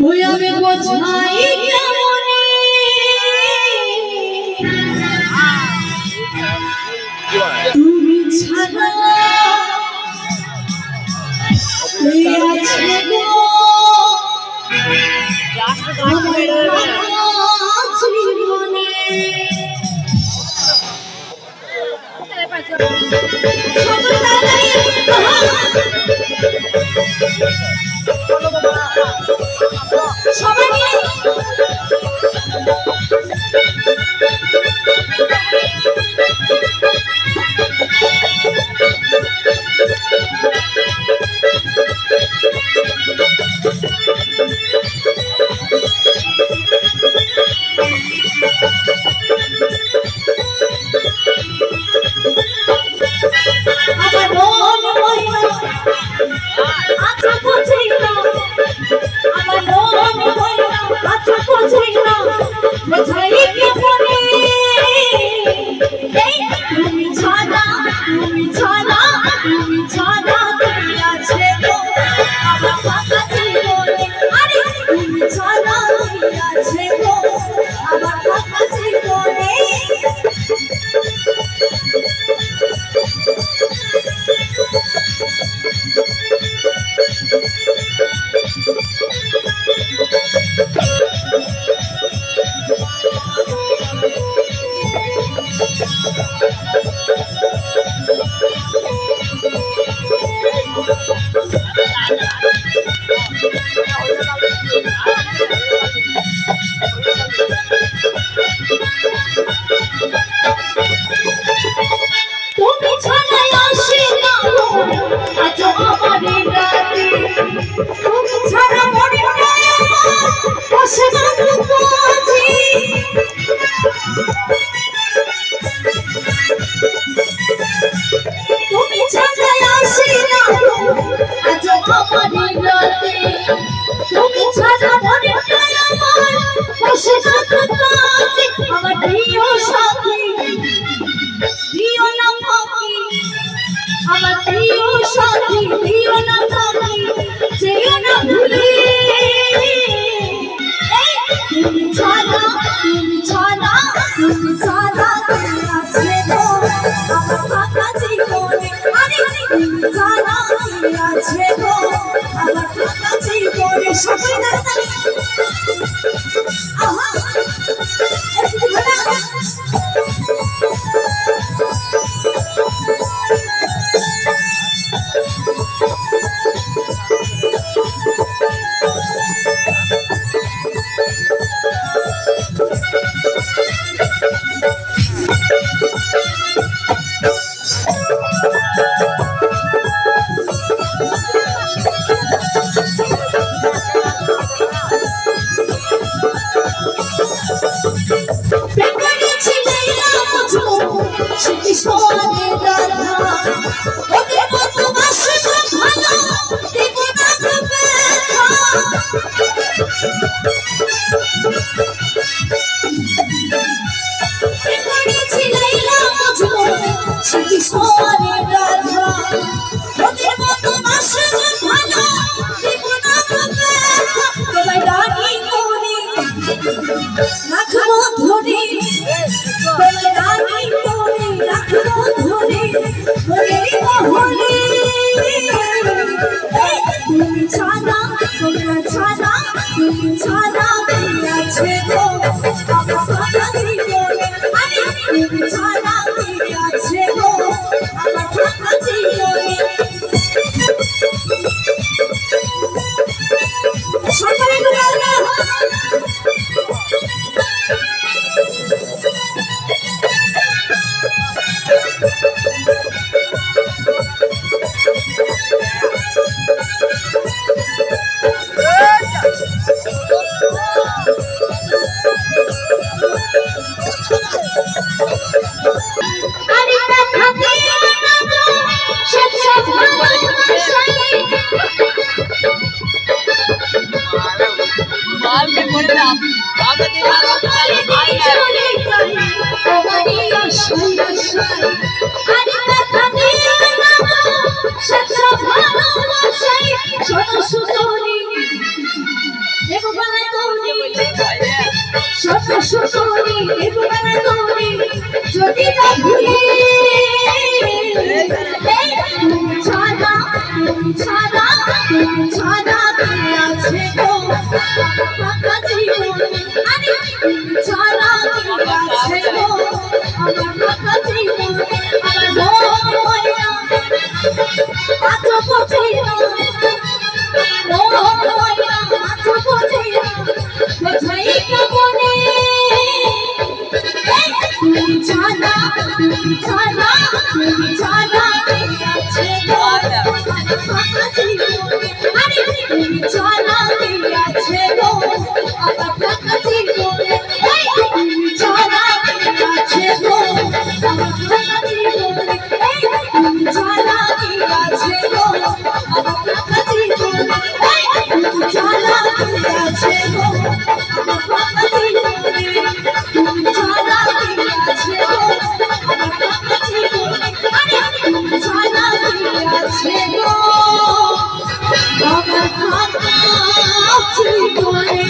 ওই আমি বোঝাই কেমনে তুমি ছাড়া আছে গো জীবনে সবাই ভুলে তুমি ছাড়া তুমি ছাড়া তুমি ছাড়া কে আছে গো ফাঁকা জীবনে আরে তুমি ছাড়া কে আছে গো আমার ফাঁকা জীবনে আমার মন ময়না আজ পচিনা মন ময়না আজ পচিনা বোঝাই কেমনে তুমি ছাড়া তুমি ছাড়া তুমি ছাড়া কে আছে গো ফাঁকা জীবনে আরে তুমি ছাড়া কে আছে গো আমার ফাঁকা জীবনে তুমি ছাড়া কে আছে গো আমার ফাঁকা জীবনে তুমি ছাড়া কে আছে গো আমার ফাঁকা জীবনে তুমি ছাড়া কে আছে গো আমার ফাঁকা জীবনে তুমি ছাড়া কে আছে গো আমার ফাঁকা জীবনে আরে তুমি ছাড়া কে আছে গো আমার ফাঁকা জীবনে